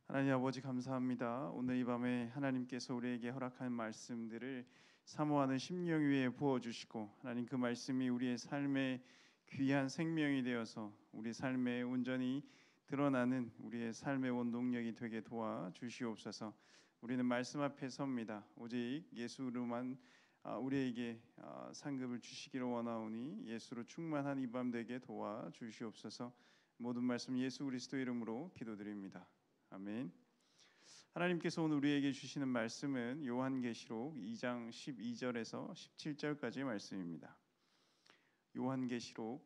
하나님 아버지 감사합니다. 오늘 이 밤에 하나님께서 우리에게 허락한 말씀들을 사모하는 심령 위에 부어주시고 하나님 그 말씀이 우리의 삶에 귀한 생명이 되어서 우리 삶에 온전히 드러나는 우리의 삶의 원동력이 되게 도와주시옵소서. 우리는 말씀 앞에 섭니다. 오직 예수로만 우리에게 상급을 주시기를 원하오니 예수로 충만한 이 밤 되게 도와주시옵소서. 모든 말씀 예수 그리스도 이름으로 기도드립니다. 아멘. 하나님께서 오늘 우리에게 주시는 말씀은 요한계시록 2장 12절에서 17절까지의 말씀입니다. 요한계시록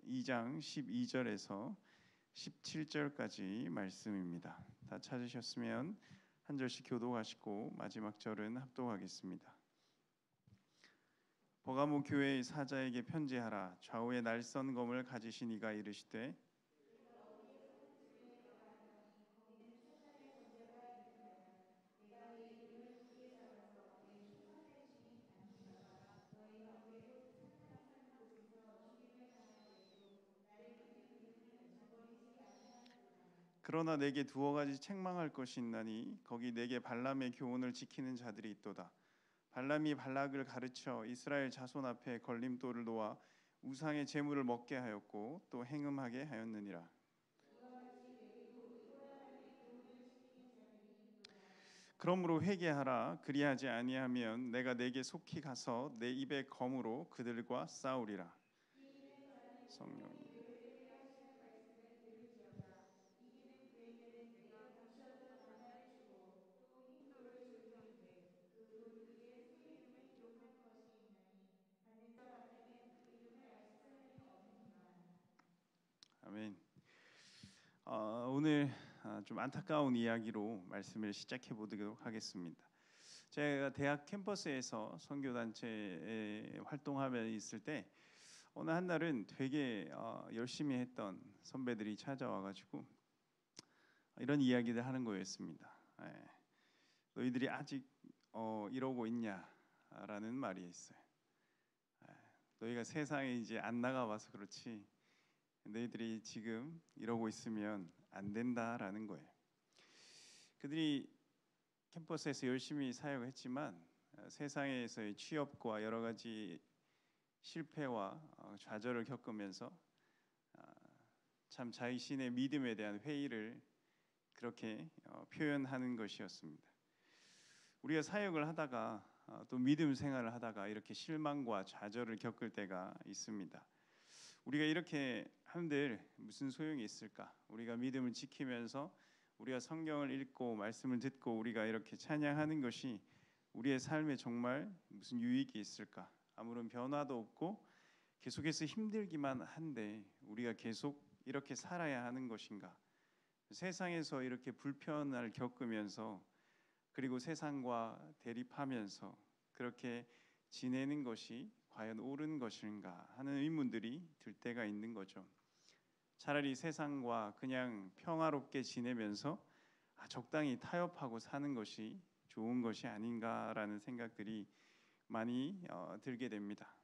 2장 12절에서 17절까지 말씀입니다. 다 찾으셨으면 한 절씩 교독하시고 마지막 절은 합독하겠습니다. 버가모 교회의 사자에게 편지하라. 좌우에 날선 검을 가지신 이가 이르시되 그러나 내게 두어 가지 책망할 것이 있나니 거기 내게 발람의 교훈을 지키는 자들이 있도다. 발람이 발락을 가르쳐 이스라엘 자손 앞에 걸림돌을 놓아 우상의 제물을 먹게 하였고 또 행음하게 하였느니라. 그러므로 회개하라. 그리하지 아니하면 내가 내게 속히 가서 내 입의 검으로 그들과 싸우리라. 성령이 아멘. 오늘 좀 안타까운 이야기로 말씀을 시작해 보도록 하겠습니다. 제가 대학 캠퍼스에서 선교단체에 활동하며 있을 때 어느 한 날은 되게 열심히 했던 선배들이 찾아와가지고 이런 이야기를 하는 거였습니다. 너희들이 아직 이러고 있냐라는 말이 있어요. 너희가 세상에 이제 안 나가봐서 그렇지 너희들이 지금 이러고 있으면 안 된다라는 거예요. 그들이 캠퍼스에서 열심히 사역을 했지만 세상에서의 취업과 여러 가지 실패와 좌절을 겪으면서 참 자신의 믿음에 대한 회의를 그렇게 표현하는 것이었습니다. 우리가 사역을 하다가 또 믿음 생활을 하다가 이렇게 실망과 좌절을 겪을 때가 있습니다. 우리가 이렇게 한들 무슨 소용이 있을까? 우리가 믿음을 지키면서 우리가 성경을 읽고 말씀을 듣고 우리가 이렇게 찬양하는 것이 우리의 삶에 정말 무슨 유익이 있을까? 아무런 변화도 없고 계속해서 힘들기만 한데 우리가 계속 이렇게 살아야 하는 것인가? 세상에서 이렇게 불편을 겪으면서 그리고 세상과 대립하면서 그렇게 지내는 것이 과연 옳은 것인가 하는 의문들이 들 때가 있는 거죠. 차라리 세상과 그냥 평화롭게 지내면서 적당히 타협하고 사는 것이 좋은 것이 아닌가라는 생각들이 많이 들게 됩니다.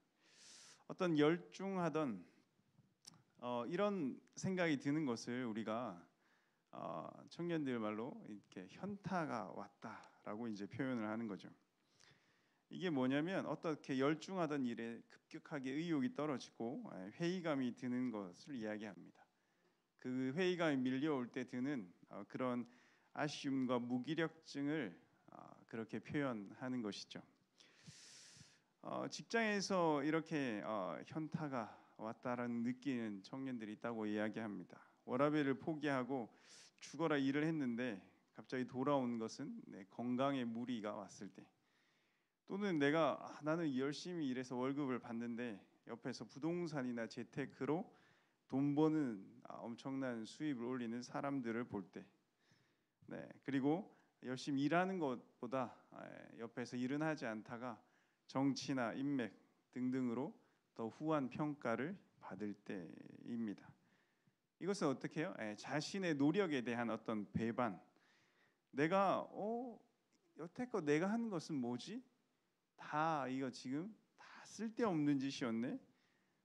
어떤 열중하던 이런 생각이 드는 것을 우리가 청년들 말로 이렇게 현타가 왔다라고 이제 표현을 하는 거죠. 이게 뭐냐면 어떻게 열중하던 일에 급격하게 의욕이 떨어지고 회의감이 드는 것을 이야기합니다. 그 회의감이 밀려올 때 드는 그런 아쉬움과 무기력증을 그렇게 표현하는 것이죠. 직장에서 이렇게 현타가 왔다라는 느끼는 청년들이 있다고 이야기합니다. 워라밸을 포기하고 죽어라 일을 했는데 갑자기 돌아온 것은 건강에 무리가 왔을 때, 또는 나는 열심히 일해서 월급을 받는데 옆에서 부동산이나 재테크로 돈 버는 엄청난 수입을 올리는 사람들을 볼 때, 그리고 열심히 일하는 것보다 옆에서 일은 하지 않다가 정치나 인맥 등등으로 더 후한 평가를 받을 때입니다. 이것은 어떻게 해요? 자신의 노력에 대한 어떤 배반. 내가 여태껏 내가 한 것은 뭐지? 다 이거 지금 다 쓸데없는 짓이었네.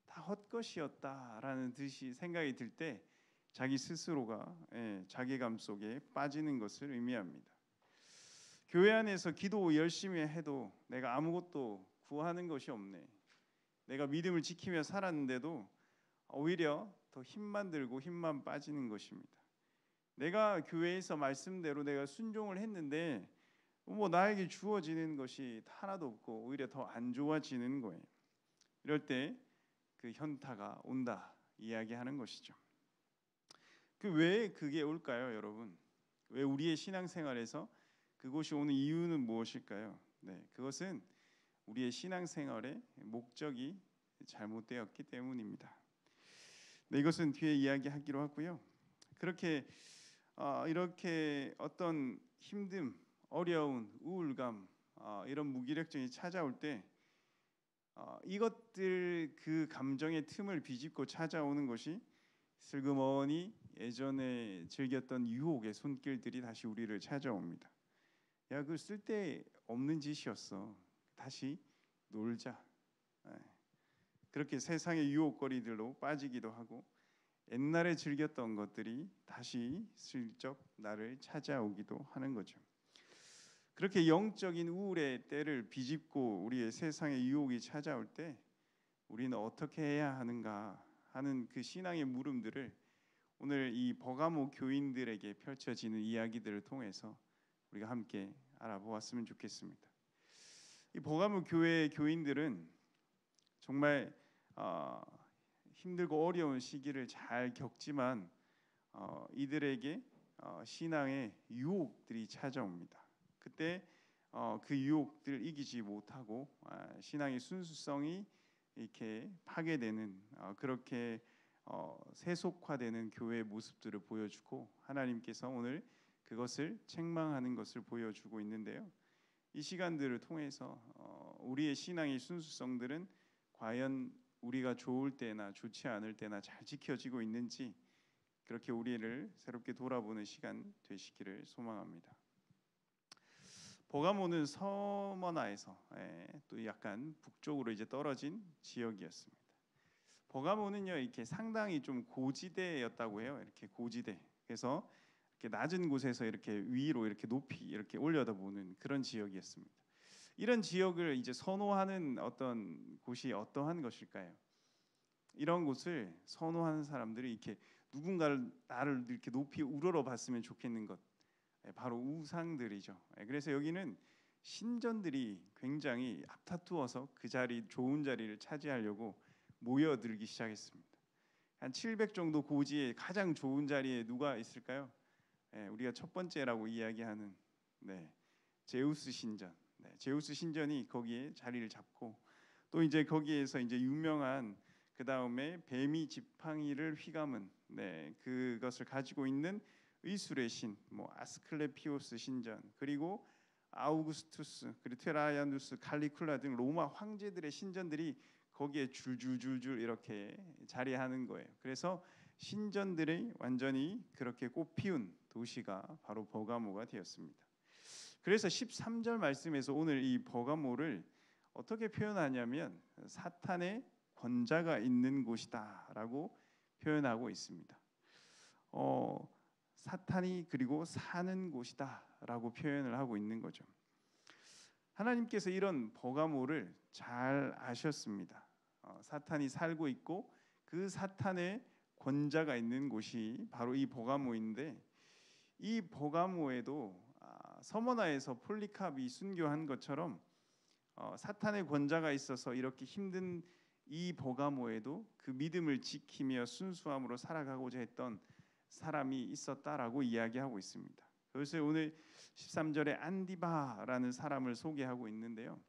다 헛것이었다라는 듯이 생각이 들 때 자기 스스로가 자괴감 속에 빠지는 것을 의미합니다. 교회 안에서 기도 열심히 해도 내가 아무것도 구하는 것이 없네. 내가 믿음을 지키며 살았는데도 오히려 더 힘만 들고 힘만 빠지는 것입니다. 내가 교회에서 말씀대로 내가 순종을 했는데 뭐 나에게 주어지는 것이 하나도 없고 오히려 더 안 좋아지는 거예요. 이럴 때 그 현타가 온다 이야기하는 것이죠. 그 왜 그게 올까요, 여러분? 왜 우리의 신앙생활에서 그것이 오는 이유는 무엇일까요? 그것은 우리의 신앙생활의 목적이 잘못되었기 때문입니다. 이것은 뒤에 이야기하기로 하고요. 그렇게 이렇게 어떤 힘듦, 어려운, 우울감, 이런 무기력증이 찾아올 때 이것들 그 감정의 틈을 비집고 찾아오는 것이 슬그머니 예전에 즐겼던 유혹의 손길들이 다시 우리를 찾아옵니다. 야, 그 쓸데없는 짓이었어. 다시 놀자. 그렇게 세상의 유혹거리들로 빠지기도 하고 옛날에 즐겼던 것들이 다시 슬쩍 나를 찾아오기도 하는 거죠. 그렇게 영적인 우울의 때를 비집고 우리의 세상의 유혹이 찾아올 때 우리는 어떻게 해야 하는가 하는 그 신앙의 물음들을 오늘 이 버가모 교인들에게 펼쳐지는 이야기들을 통해서 우리가 함께 알아보았으면 좋겠습니다. 이 버가모 교회의 교인들은 정말 힘들고 어려운 시기를 잘 겪지만 이들에게 신앙의 유혹들이 찾아옵니다. 그때 그 유혹들을 이기지 못하고 신앙의 순수성이 이렇게 파괴되는 그렇게 세속화되는 교회의 모습들을 보여주고 하나님께서 오늘 그것을 책망하는 것을 보여주고 있는데요. 이 시간들을 통해서 우리의 신앙의 순수성들은 과연 우리가 좋을 때나 좋지 않을 때나 잘 지켜지고 있는지 그렇게 우리를 새롭게 돌아보는 시간 되시기를 소망합니다. 버가모는 서머나에서 또 약간 북쪽으로 이제 떨어진 지역이었습니다. 버가모는요 이렇게 상당히 좀 고지대였다고 해요. 이렇게 고지대. 그래서 이렇게 낮은 곳에서 이렇게 위로 이렇게 높이 이렇게 올려다보는 그런 지역이었습니다. 이런 지역을 이제 선호하는 어떤 곳이 어떠한 것일까요? 이런 곳을 선호하는 사람들이 이렇게 누군가를 나를 이렇게 높이 우러러봤으면 좋겠는 것, 바로 우상들이죠. 그래서 여기는 신전들이 굉장히 앞다투어서 그 자리 좋은 자리를 차지하려고 모여들기 시작했습니다. 한 700 정도 고지에 가장 좋은 자리에 누가 있을까요? 우리가 첫 번째라고 이야기하는 제우스 신전. 제우스 신전이 거기에 자리를 잡고 또 이제 거기에서 이제 유명한 그 다음에 뱀이 지팡이를 휘감은 그것을 가지고 있는 의술의 신, 뭐 아스클레피오스 신전, 그리고 아우구스투스, 그리고 테라이아누스, 칼리쿨라 등 로마 황제들의 신전들이 거기에 줄줄줄줄 이렇게 자리하는 거예요. 그래서 신전들이 완전히 그렇게 꽃피운 도시가 바로 버가모가 되었습니다. 그래서 13절 말씀에서 오늘 이 버가모를 어떻게 표현하냐면 사탄의 권자가 있는 곳이다라고 표현하고 있습니다. 사탄이 그리고 사는 곳이다라고 표현을 하고 있는 거죠. 하나님께서 이런 버가모를 잘 아셨습니다. 사탄이 살고 있고 그 사탄의 권자가 있는 곳이 바로 이 버가모인데 이 버가모에도 서머나에서 폴리카비 순교한 것처럼 사탄의 권자가 있어서 이렇게 힘든 이 버가모에도 그 믿음을 지키며 순수함으로 살아가고자 했던 사람이 있었다라고 이야기하고 있습니다. 그래서 오늘 13절에 안디바라는 사람을 소개하고 있는데요.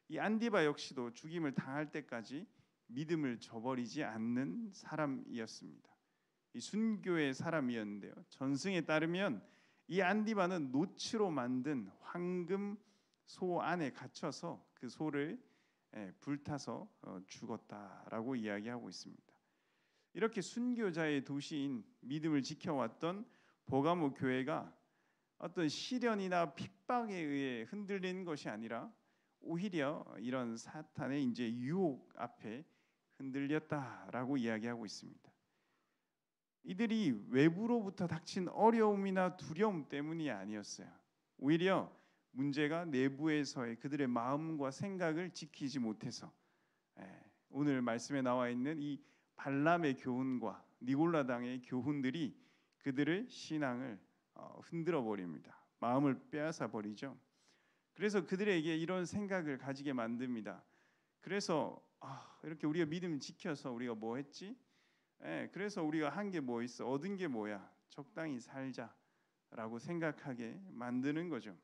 이 안디바 역시도 죽임을 당할 때까지 믿음을 저버리지 않는 사람이었습니다. 이 순교의 사람이었는데요. 전승에 따르면 이 안디바는 노치로 만든 황금 소 안에 갇혀서 그 소를 불타서 죽었다라고 이야기하고 있습니다. 이렇게 순교자의 도시인 믿음을 지켜왔던 버가모 교회가 어떤 시련이나 핍박에 의해 흔들리는 것이 아니라 오히려 이런 사탄의 이제 유혹 앞에 흔들렸다라고 이야기하고 있습니다. 이들이 외부로부터 닥친 어려움이나 두려움 때문이 아니었어요. 오히려 문제가 내부에서의 그들의 마음과 생각을 지키지 못해서, 오늘 말씀에 나와 있는 이 발람의 교훈과 니골라당의 교훈들이 그들의 신앙을 흔들어 버립니다. 마음을 빼앗아 버리죠. 그래서 그들에게 이런 생각을 가지게 만듭니다. 그래서 이렇게 우리가 믿음 지켜서 우리가 뭐 했지? 그래서 우리가 한 게 뭐 있어? 얻은 게 뭐야? 적당히 살자라고 생각하게 만드는 거죠.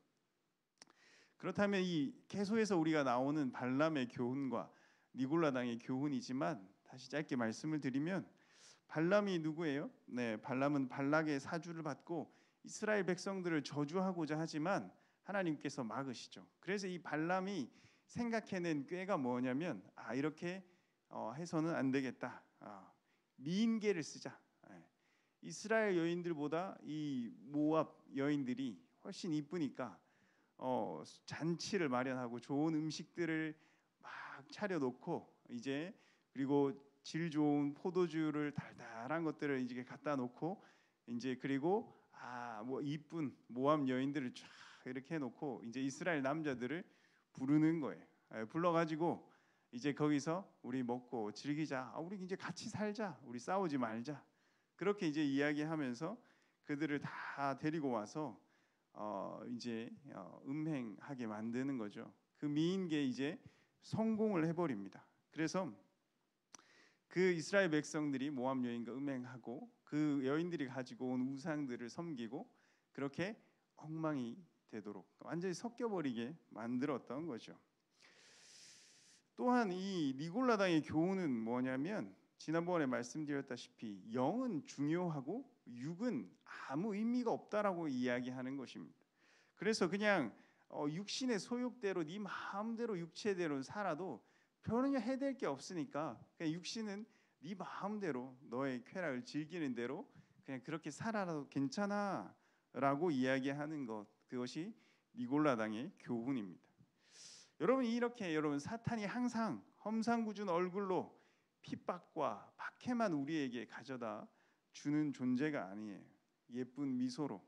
그렇다면 이 계속해서 우리가 나오는 발람의 교훈과 니골라당의 교훈이지만, 다시 짧게 말씀을 드리면 발람이 누구예요? 발람은 발락의 사주를 받고 이스라엘 백성들을 저주하고자 하지만 하나님께서 막으시죠. 그래서 이 발람이 생각해낸 꾀가 뭐냐면, 이렇게 해서는 안 되겠다. 미인계를 쓰자. 이스라엘 여인들보다 이 모압 여인들이 훨씬 이쁘니까 잔치를 마련하고 좋은 음식들을 막 차려놓고, 이제 그리고 질 좋은 포도주를 달달한 것들을 이제 갖다 놓고, 이제 그리고 뭐 이쁜 모압 여인들을 쫙 이렇게 해놓고 이제 이스라엘 남자들을 부르는 거예요. 불러가지고 이제 거기서 우리 먹고 즐기자. 우리 이제 같이 살자. 우리 싸우지 말자. 그렇게 이제 이야기하면서 그들을 다 데리고 와서 이제 음행하게 만드는 거죠. 그 미인계 이제 성공을 해버립니다. 그래서 그 이스라엘 백성들이 모압 여인과 음행하고 그 여인들이 가지고 온 우상들을 섬기고 그렇게 엉망이 되도록 완전히 섞여버리게 만들었던 거죠. 또한 이 니골라당의 교훈은 뭐냐면, 지난번에 말씀드렸다시피 영은 중요하고 육은 아무 의미가 없다라고 이야기하는 것입니다. 그래서 그냥 육신의 소욕대로 네 마음대로 육체대로 살아도 별로 해될 게 없으니까 그냥 육신은 네 마음대로 너의 쾌락을 즐기는 대로 그냥 그렇게 살아도 괜찮아라고 이야기하는 것, 그것이 니골라당의 교훈입니다. 여러분, 이렇게 사탄이 항상 험상궂은 얼굴로 핍박과 박해만 우리에게 가져다 주는 존재가 아니에요. 예쁜 미소로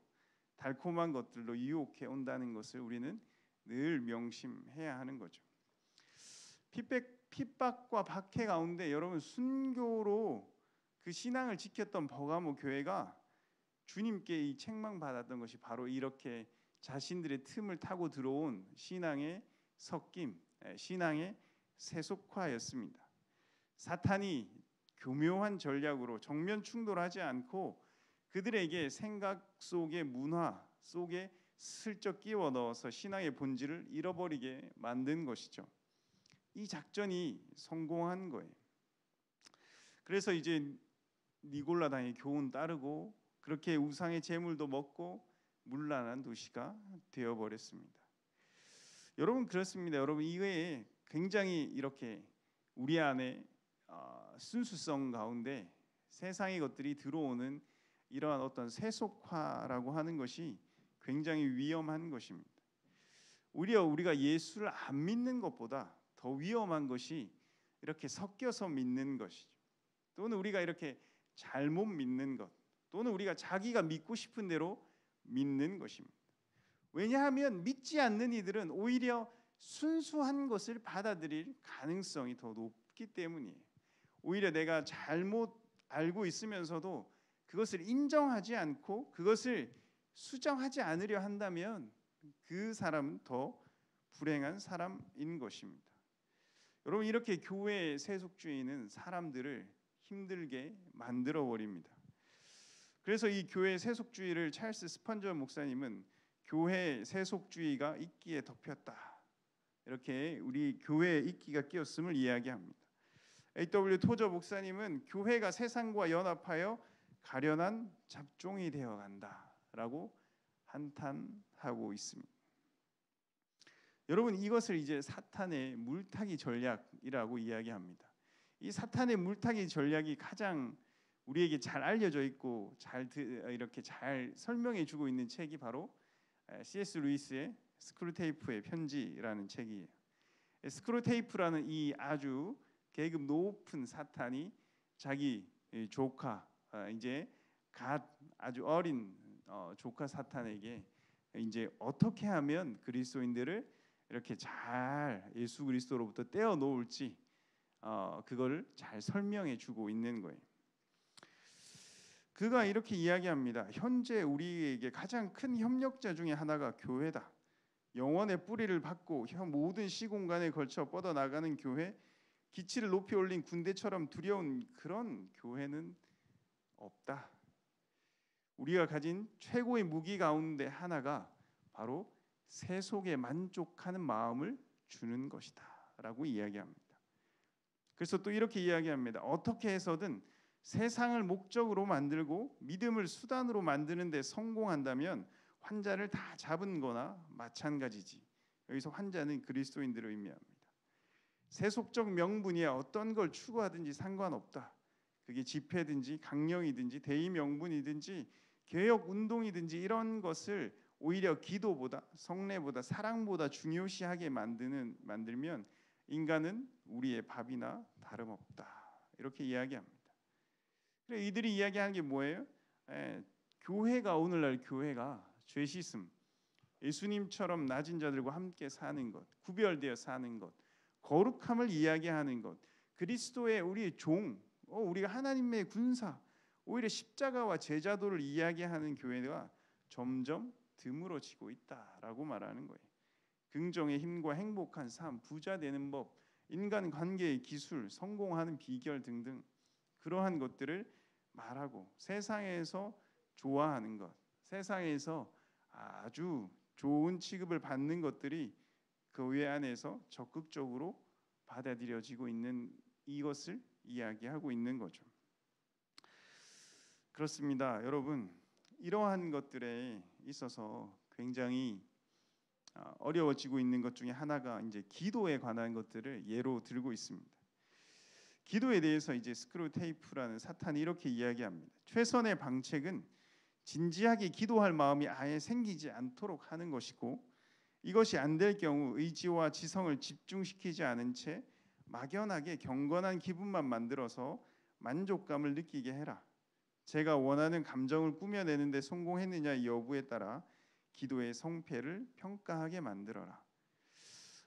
달콤한 것들로 유혹해 온다는 것을 우리는 늘 명심해야 하는 거죠. 핍박과 박해 가운데 여러분, 순교로 그 신앙을 지켰던 버가모 교회가 주님께 이 책망받았던 것이 바로 이렇게 자신들의 틈을 타고 들어온 신앙의 섞임, 신앙의 세속화였습니다. 사탄이 교묘한 전략으로 정면 충돌하지 않고 그들에게 생각 속의 문화 속에 슬쩍 끼워 넣어서 신앙의 본질을 잃어버리게 만든 것이죠. 이 작전이 성공한 거예요. 그래서 이제 니골라당의 교훈 따르고 그렇게 우상의 제물도 먹고 문란한 도시가 되어버렸습니다. 여러분, 그렇습니다. 여러분, 이외에 굉장히 이렇게 우리 안에 순수성 가운데 세상의 것들이 들어오는 이러한 어떤 세속화라고 하는 것이 굉장히 위험한 것입니다. 오히려 우리가 예수를 안 믿는 것보다 더 위험한 것이 이렇게 섞여서 믿는 것이죠. 또는 우리가 이렇게 잘못 믿는 것, 또는 우리가 자기가 믿고 싶은 대로 믿는 것입니다. 왜냐하면 믿지 않는 이들은 오히려 순수한 것을 받아들일 가능성이 더 높기 때문이에요. 오히려 내가 잘못 알고 있으면서도 그것을 인정하지 않고 그것을 수정하지 않으려 한다면 그 사람은 더 불행한 사람인 것입니다. 여러분, 이렇게 교회의 세속주의는 사람들을 힘들게 만들어 버립니다. 그래서 이 교회의 세속주의를 찰스 스펀저 목사님은 교회 세속주의가 이끼에 덮였다, 이렇게 우리 교회에 이끼가 끼었음을 이야기합니다. A.W. 토저 목사님은 교회가 세상과 연합하여 가련한 잡종이 되어간다라고 한탄하고 있습니다. 여러분, 이것을 이제 사탄의 물타기 전략이라고 이야기합니다. 이 사탄의 물타기 전략이 가장 우리에게 잘 알려져 있고 이렇게 잘 설명해주고 있는 책이 바로 C.S. 루이스의 스크루테이프의 편지라는 책이에요. 스크루테이프라는 이 아주 계급 높은 사탄이 자기 조카 이제 갓 아주 어린 조카 사탄에게 이제 어떻게 하면 그리스도인들을 이렇게 잘 예수 그리스도로부터 떼어 놓을지 그걸 잘 설명해 주고 있는 거예요. 그가 이렇게 이야기합니다. 현재 우리에게 가장 큰 협력자 중에 하나가 교회다. 영원의 뿌리를 받고 모든 시공간에 걸쳐 뻗어나가는 교회, 기치를 높이 올린 군대처럼 두려운 그런 교회는 없다. 우리가 가진 최고의 무기 가운데 하나가 바로 세속에 만족하는 마음을 주는 것이다 라고 이야기합니다. 그래서 또 이렇게 이야기합니다. 어떻게 해서든 세상을 목적으로 만들고 믿음을 수단으로 만드는 데 성공한다면 환자를 다 잡은 거나 마찬가지지. 여기서 환자는 그리스도인들을 의미합니다. 세속적 명분이야 어떤 걸 추구하든지 상관없다. 그게 집회든지 강령이든지 대의 명분이든지 개혁 운동이든지 이런 것을 오히려 기도보다 성례보다 사랑보다 중요시하게 만들면 인간은 우리의 밥이나 다름없다. 이렇게 이야기합니다. 그래 이들이 이야기하는 게 뭐예요? 교회가 오늘날 교회가 죄 씻음, 예수님처럼 낮은 자들과 함께 사는 것, 구별되어 사는 것, 거룩함을 이야기하는 것, 그리스도의 우리의 종, 우리가 하나님의 군사, 오히려 십자가와 제자도를 이야기하는 교회가 점점 드물어지고 있다라고 말하는 거예요. 긍정의 힘과 행복한 삶, 부자 되는 법, 인간 관계의 기술, 성공하는 비결 등등 그러한 것들을 말하고 세상에서 좋아하는 것, 세상에서 아주 좋은 취급을 받는 것들이 교회 안에서 적극적으로 받아들여지고 있는 이것을 이야기하고 있는 거죠. 그렇습니다. 여러분, 이러한 것들에 있어서 굉장히 어려워지고 있는 것 중에 하나가 이제 기도에 관한 것들을 예로 들고 있습니다. 기도에 대해서 이제 스크루테이프라는 사탄이 이렇게 이야기합니다. 최선의 방책은 진지하게 기도할 마음이 아예 생기지 않도록 하는 것이고 이것이 안 될 경우 의지와 지성을 집중시키지 않은 채 막연하게 경건한 기분만 만들어서 만족감을 느끼게 해라. 제가 원하는 감정을 꾸며내는 데 성공했느냐 여부에 따라 기도의 성패를 평가하게 만들어라.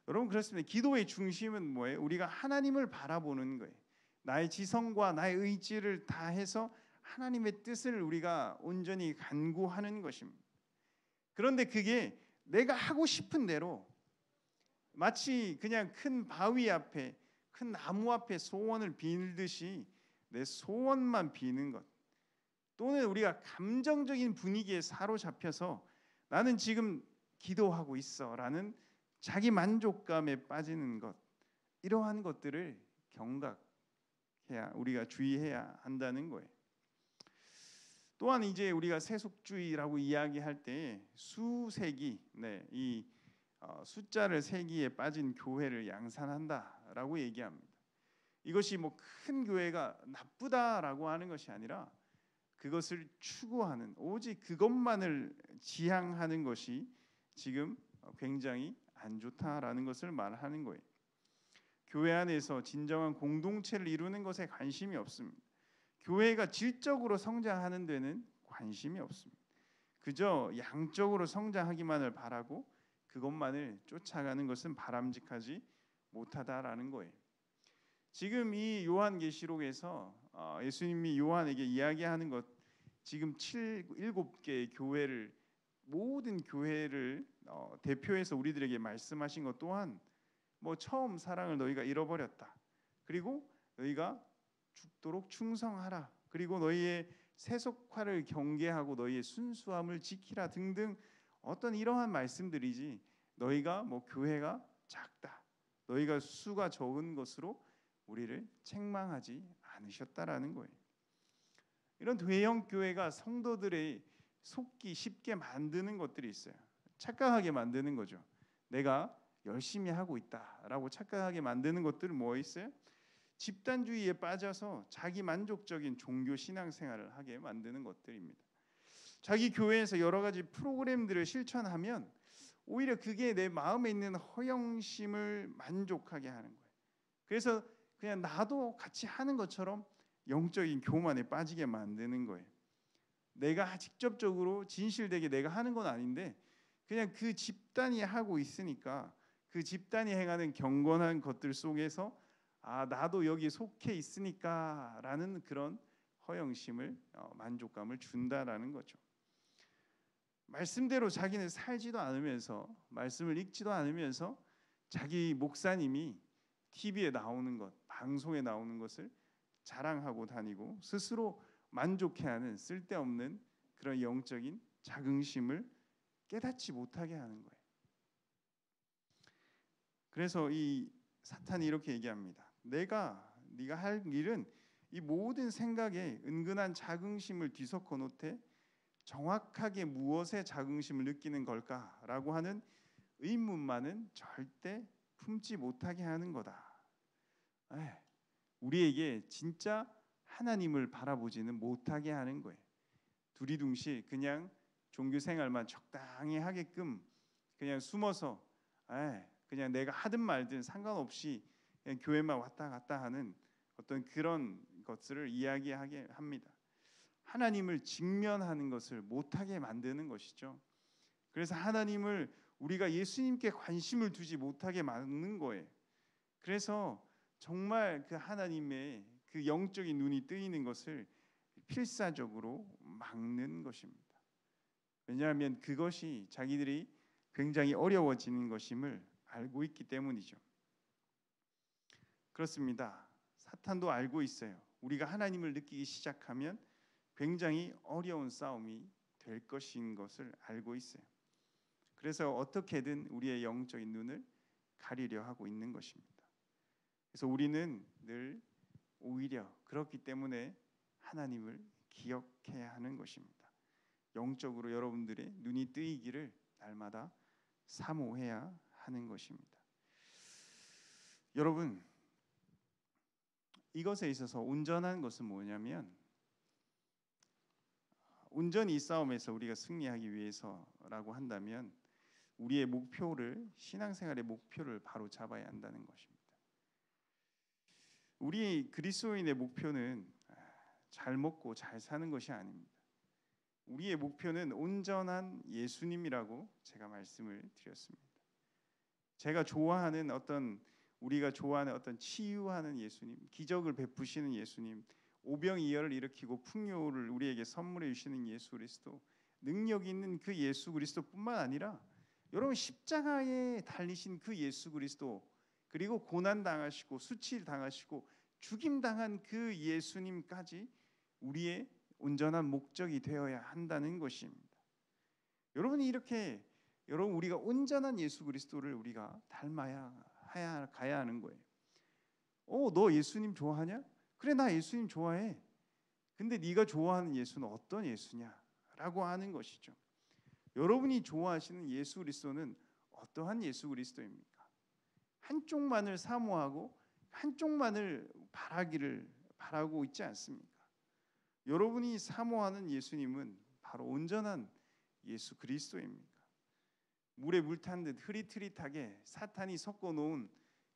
여러분 그렇습니다. 기도의 중심은 뭐예요? 우리가 하나님을 바라보는 거예요. 나의 지성과 나의 의지를 다해서 하나님의 뜻을 우리가 온전히 간구하는 것입니다. 그런데 그게 내가 하고 싶은 대로 마치 그냥 큰 바위 앞에 큰 나무 앞에 소원을 빌듯이 내 소원만 비는 것 또는 우리가 감정적인 분위기에 사로잡혀서 나는 지금 기도하고 있어 라는 자기 만족감에 빠지는 것 이러한 것들을 경각해야 우리가 주의해야 한다는 거예요. 또한 이제 우리가 세속주의라고 이야기할 때 수세기 이 숫자를 세기에 빠진 교회를 양산한다라고 얘기합니다. 이것이 뭐 큰 교회가 나쁘다라고 하는 것이 아니라 그것을 추구하는 오직 그것만을 지향하는 것이 지금 굉장히 안 좋다라는 것을 말하는 거예요. 교회 안에서 진정한 공동체를 이루는 것에 관심이 없습니다. 교회가 질적으로 성장하는 데는 관심이 없습니다. 그저 양적으로 성장하기만을 바라고 그것만을 쫓아가는 것은 바람직하지 못하다라는 거예요. 지금 이 요한계시록에서 예수님이 요한에게 이야기하는 것 지금 7개의 교회를 모든 교회를 대표해서 우리들에게 말씀하신 것 또한 뭐 처음 사랑을 너희가 잃어버렸다. 그리고 너희가 죽도록 충성하라. 그리고 너희의 세속화를 경계하고 너희의 순수함을 지키라 등등 어떤 이러한 말씀들이지 너희가 뭐 교회가 작다. 너희가 수가 적은 것으로 우리를 책망하지 않으셨다라는 거예요. 이런 대형 교회가 성도들의 속기 쉽게 만드는 것들이 있어요. 착각하게 만드는 거죠. 내가 열심히 하고 있다라고 착각하게 만드는 것들은 뭐 있어요? 집단주의에 빠져서 자기 만족적인 종교 신앙생활을 하게 만드는 것들입니다. 자기 교회에서 여러 가지 프로그램들을 실천하면 오히려 그게 내 마음에 있는 허영심을 만족하게 하는 거예요. 그래서 그냥 나도 같이 하는 것처럼 영적인 교만에 빠지게 만드는 거예요. 내가 직접적으로 진실되게 내가 하는 건 아닌데 그냥 그 집단이 하고 있으니까 그 집단이 행하는 경건한 것들 속에서 나도 여기 속해 있으니까라는 그런 허영심을 만족감을 준다라는 거죠. 말씀대로 자기는 살지도 않으면서 말씀을 읽지도 않으면서 자기 목사님이 TV에 나오는 것, 방송에 나오는 것을 자랑하고 다니고 스스로 만족해하는 쓸데없는 그런 영적인 자긍심을 깨닫지 못하게 하는 거예요. 그래서 이 사탄이 이렇게 얘기합니다. 네가 할 일은 이 모든 생각에 은근한 자긍심을 뒤섞어 놓되 정확하게 무엇에 자긍심을 느끼는 걸까라고 하는 의문만은 절대 품지 못하게 하는 거다. 우리에게 진짜 하나님을 바라보지는 못하게 하는 거예요. 두리둥실 그냥 종교 생활만 적당히 하게끔 그냥 숨어서 그냥 내가 하든 말든 상관없이 그냥 교회만 왔다 갔다 하는 어떤 그런 것들을 이야기하게 합니다. 하나님을 직면하는 것을 못하게 만드는 것이죠. 그래서 하나님을 우리가 예수님께 관심을 두지 못하게 막는 거예요. 그래서 정말 그 하나님의 그 영적인 눈이 뜨이는 것을 필사적으로 막는 것입니다. 왜냐하면 그것이 자기들이 굉장히 어려워지는 것임을 알고 있기 때문이죠. 그렇습니다. 사탄도 알고 있어요. 우리가 하나님을 느끼기 시작하면 굉장히 어려운 싸움이 될 것인 것을 알고 있어요. 그래서 어떻게든 우리의 영적인 눈을 가리려 하고 있는 것입니다. 그래서 우리는 늘 오히려 그렇기 때문에 하나님을 기억해야 하는 것입니다. 영적으로 여러분들의 눈이 뜨이기를 날마다 사모해야 하는 것입니다. 여러분, 이것에 있어서 온전한 것은 뭐냐면 온전히 이 싸움에서 우리가 승리하기 위해서라고 한다면 우리의 목표를 신앙생활의 목표를 바로 잡아야 한다는 것입니다. 우리 그리스도인의 목표는 잘 먹고 잘 사는 것이 아닙니다. 우리의 목표는 온전한 예수님이라고 제가 말씀을 드렸습니다. 제가 좋아하는 우리가 좋아하는 어떤 치유하는 예수님, 기적을 베푸시는 예수님, 오병이어를 일으키고 풍요를 우리에게 선물해 주시는 예수 그리스도, 능력 있는 그 예수 그리스도뿐만 아니라 여러분 십자가에 달리신 그 예수 그리스도, 그리고 고난 당하시고 수치를 당하시고 죽임 당한 그 예수님까지 우리의 온전한 목적이 되어야 한다는 것입니다. 여러분이 이렇게 우리가 온전한 예수 그리스도를 우리가 가야 하는 거예요. 너 예수님 좋아하냐? 그래, 나 예수님 좋아해. 근데 네가 좋아하는 예수는 어떤 예수냐라고 하는 것이죠. 여러분이 좋아하시는 예수 그리스도는 어떠한 예수 그리스도입니까? 한쪽만을 사모하고 한쪽만을 바라고 있지 않습니까? 여러분이 사모하는 예수님은 바로 온전한 예수 그리스도입니다. 물에 물 탄 듯 흐릿흐릿하게 사탄이 섞어 놓은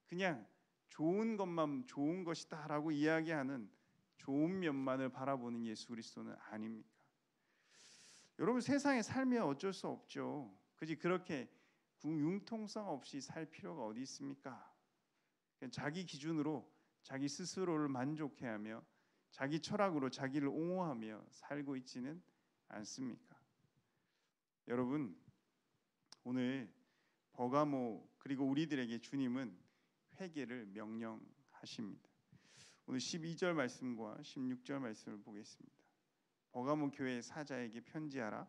그냥 좋은 것만 좋은 것이다라고 이야기하는 좋은 면만을 바라보는 예수 그리스도는 아닙니까? 여러분 세상에 살면 어쩔 수 없죠. 그렇게 융통성 없이 살 필요가 어디 있습니까? 자기 기준으로 자기 스스로를 만족해하며 자기 철학으로 자기를 옹호하며 살고 있지는 않습니까? 여러분 오늘 버가모 그리고 우리들에게 주님은 회개를 명령하십니다. 오늘 12절 말씀과 16절 말씀을 보겠습니다. 버가모 교회 사자에게 편지하라.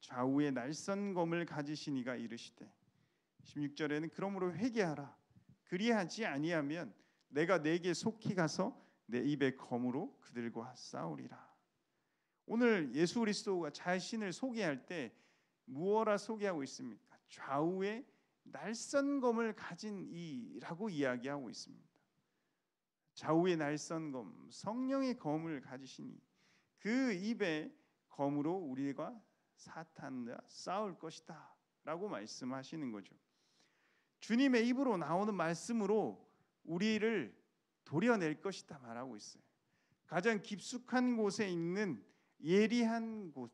좌우에 날선 검을 가지신 이가 이르시되 16절에는 그러므로 회개하라. 그리하지 아니하면 내가 내게 속히 가서 내 입의 검으로 그들과 싸우리라. 오늘 예수 그리스도가 자신을 소개할 때 무엇라 소개하고 있습니까? 좌우에 날선 검을 가진 이라고 이야기하고 있습니다. 좌우에 날선 검, 성령의 검을 가지시니 그 입의 검으로 우리가 사탄과 싸울 것이다 라고 말씀하시는 거죠. 주님의 입으로 나오는 말씀으로 우리를 도려낼 것이다 말하고 있어요. 가장 깊숙한 곳에 있는 예리한 곳,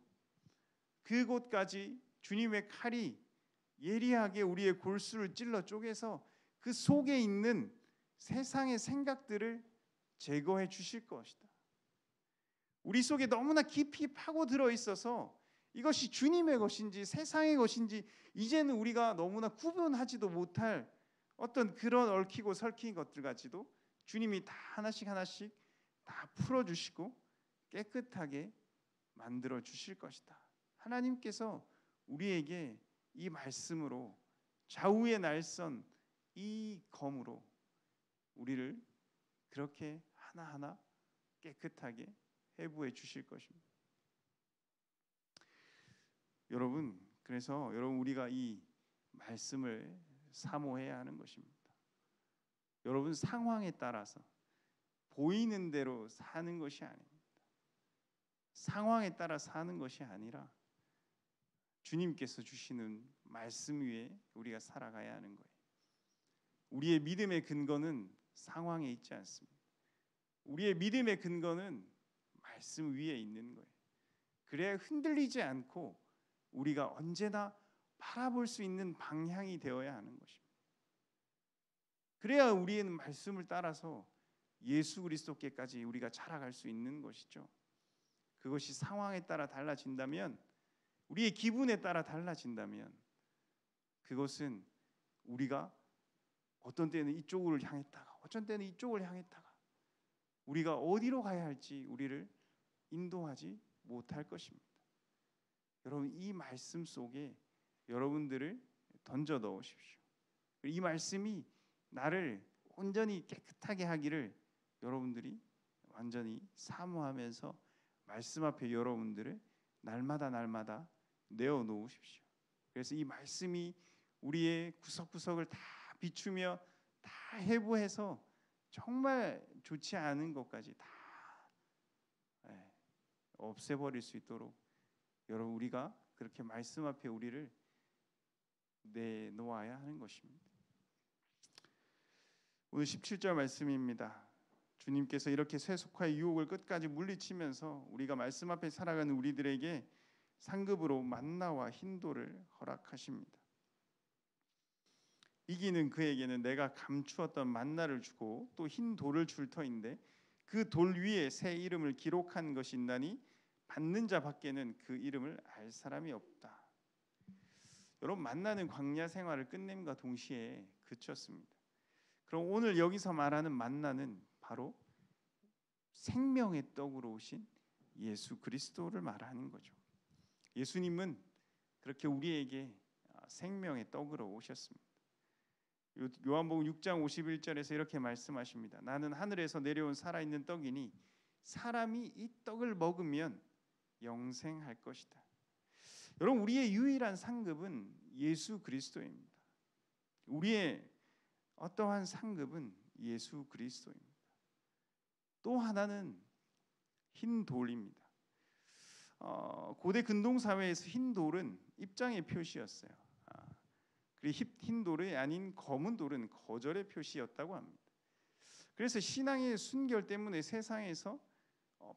그곳까지 주님의 칼이 예리하게 우리의 골수를 찔러 쪼개서 그 속에 있는 세상의 생각들을 제거해 주실 것이다. 우리 속에 너무나 깊이 파고들어 있어서 이것이 주님의 것인지 세상의 것인지 이제는 우리가 너무나 구분하지도 못할 어떤 그런 얽히고 설킨 것들까지도 주님이 다 하나씩 하나씩 다 풀어주시고 깨끗하게 만들어 주실 것이다. 하나님께서 우리에게 이 말씀으로 좌우의 날선 이 검으로 우리를 그렇게 하나하나 깨끗하게 해부해 주실 것입니다. 여러분, 그래서 여러분 우리가 이 말씀을 사모해야 하는 것입니다. 여러분 상황에 따라서 보이는 대로 사는 것이 아닙니다. 상황에 따라 사는 것이 아니라 주님께서 주시는 말씀 위에 우리가 살아가야 하는 거예요. 우리의 믿음의 근거는 상황에 있지 않습니다. 우리의 믿음의 근거는 말씀 위에 있는 거예요. 그래야 흔들리지 않고 우리가 언제나 바라볼 수 있는 방향이 되어야 하는 것입니다. 그래야 우리는 말씀을 따라서 예수 그리스도께까지 우리가 자라갈 수 있는 것이죠. 그것이 상황에 따라 달라진다면, 우리의 기분에 따라 달라진다면 그것은 우리가 어떤 때는 이쪽을 향했다가 어떤 때는 이쪽을 향했다가 우리가 어디로 가야 할지 우리를 인도하지 못할 것입니다. 여러분 이 말씀 속에 여러분들을 던져 넣으십시오. 이 말씀이 나를 온전히 깨끗하게 하기를 여러분들이 완전히 사모하면서 말씀 앞에 여러분들을 날마다 내어 놓으십시오. 그래서 이 말씀이 우리의 구석구석을 다 비추며 다 해부해서 정말 좋지 않은 것까지 다 없애버릴 수 있도록 여러분 우리가 그렇게 말씀 앞에 우리를 내놓아야 하는 것입니다. 오늘 17절 말씀입니다. 주님께서 이렇게 세속화의 유혹을 끝까지 물리치면서 우리가 말씀 앞에 살아가는 우리들에게 상급으로 만나와 흰돌을 허락하십니다. 이기는 그에게는 내가 감추었던 만나를 주고 또 흰 돌을 줄 터인데 그 돌 위에 새 이름을 기록한 것이 있나니 받는 자 밖에는 그 이름을 알 사람이 없다. 여러분 만나는 광야 생활을 끝냄과 동시에 그쳤습니다. 그럼 오늘 여기서 말하는 만나는 바로 생명의 떡으로 오신 예수 그리스도를 말하는 거죠. 예수님은 그렇게 우리에게 생명의 떡으로 오셨습니다. 요한복음 6장 51절에서 이렇게 말씀하십니다. 나는 하늘에서 내려온 살아있는 떡이니 사람이 이 떡을 먹으면 영생할 것이다. 여러분 우리의 유일한 상급은 예수 그리스도입니다. 우리의 어떠한 상급은 예수 그리스도입니다. 또 하나는 흰 돌입니다. 고대 근동 사회에서 흰 돌은 입장의 표시였어요. 그리고 흰 돌이 아닌 검은 돌은 거절의 표시였다고 합니다. 그래서 신앙의 순결 때문에 세상에서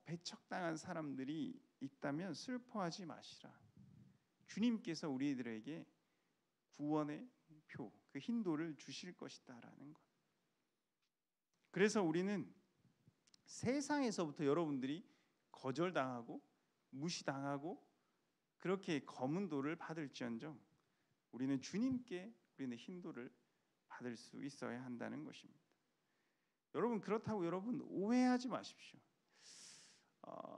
배척당한 사람들이 있다면 슬퍼하지 마시라. 주님께서 우리들에게 구원의 표, 그 흰 돌을 주실 것이다라는 것. 그래서 우리는 세상에서부터 여러분들이 거절당하고 무시당하고 그렇게 검은 돌을 받을지언정 우리는 주님께 우리는 흰 돌을 받을 수 있어야 한다는 것입니다. 여러분 그렇다고 여러분 오해하지 마십시오.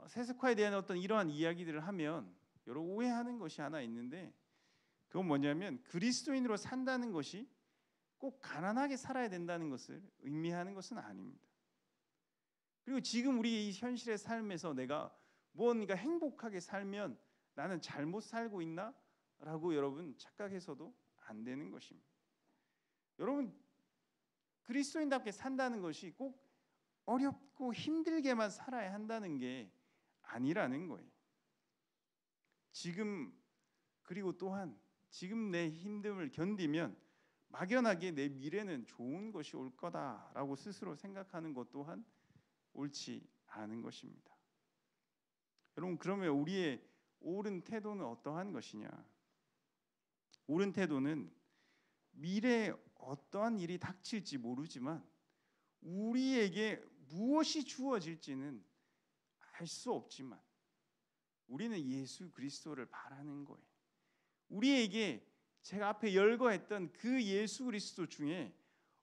세속화에 대한 어떤 이러한 이야기들을 하면 여러분 오해하는 것이 하나 있는데 그건 뭐냐면 그리스도인으로 산다는 것이 꼭 가난하게 살아야 된다는 것을 의미하는 것은 아닙니다. 그리고 지금 우리 이 현실의 삶에서 내가 무언가 행복하게 살면 나는 잘못 살고 있나? 라고 여러분 착각해서도 안 되는 것입니다. 여러분 그리스도인답게 산다는 것이 꼭 어렵고 힘들게만 살아야 한다는 게 아니라는 거예요. 지금 그리고 또한 지금 내 힘듦을 견디면 막연하게 내 미래는 좋은 것이 올 거다라고 스스로 생각하는 것 또한 옳지 않은 것입니다. 여러분, 그러면 우리의 옳은 태도는 어떠한 것이냐? 옳은 태도는 미래에 어떠한 일이 닥칠지 모르지만 우리에게 무엇이 주어질지는 알 수 없지만 우리는 예수 그리스도를 바라는 거예요. 우리에게 제가 앞에 열거했던 그 예수 그리스도 중에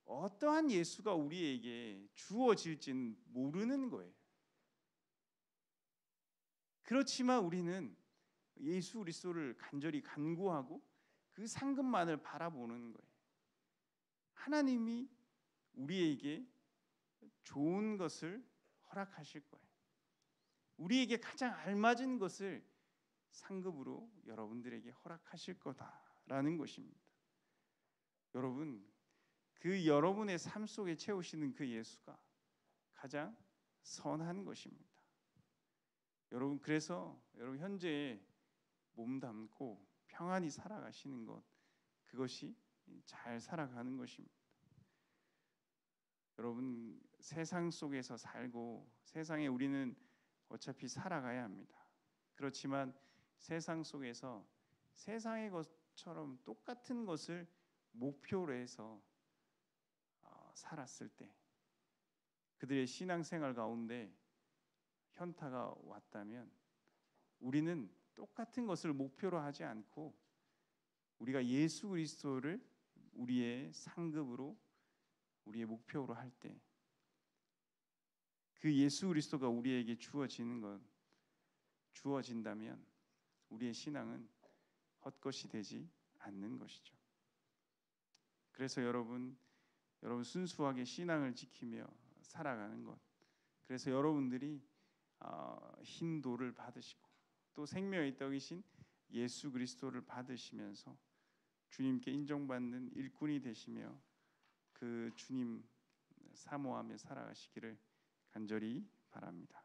어떠한 예수가 우리에게 주어질지는 모르는 거예요. 그렇지만 우리는 예수 그리스도를 간절히 간구하고 그 상급만을 바라보는 거예요. 하나님이 우리에게 좋은 것을 허락하실 거예요. 우리에게 가장 알맞은 것을 상급으로 여러분들에게 허락하실 거다라는 것입니다. 여러분, 그 여러분의 삶 속에 채우시는 그 예수가 가장 선한 것입니다. 여러분, 그래서 여러분 현재 몸담고 평안히 살아가시는 것, 그것이 잘 살아가는 것입니다. 여러분, 세상 속에서 살고 세상에 우리는 어차피 살아가야 합니다. 그렇지만 세상 속에서 세상의 것처럼 똑같은 것을 목표로 해서 살았을 때 그들의 신앙생활 가운데 현타가 왔다면 우리는 똑같은 것을 목표로 하지 않고 우리가 예수 그리스도를 우리의 상급으로 우리의 목표로 할 때 그 예수 그리스도가 우리에게 주어진다면 우리의 신앙은 헛것이 되지 않는 것이죠. 그래서 여러분 순수하게 신앙을 지키며 살아가는 것, 그래서 여러분들이 흰 돌을 받으시고 또 생명의 떡이신 예수 그리스도를 받으시면서 주님께 인정받는 일꾼이 되시며 그 주님 사모하며 살아가시기를 간절히 바랍니다.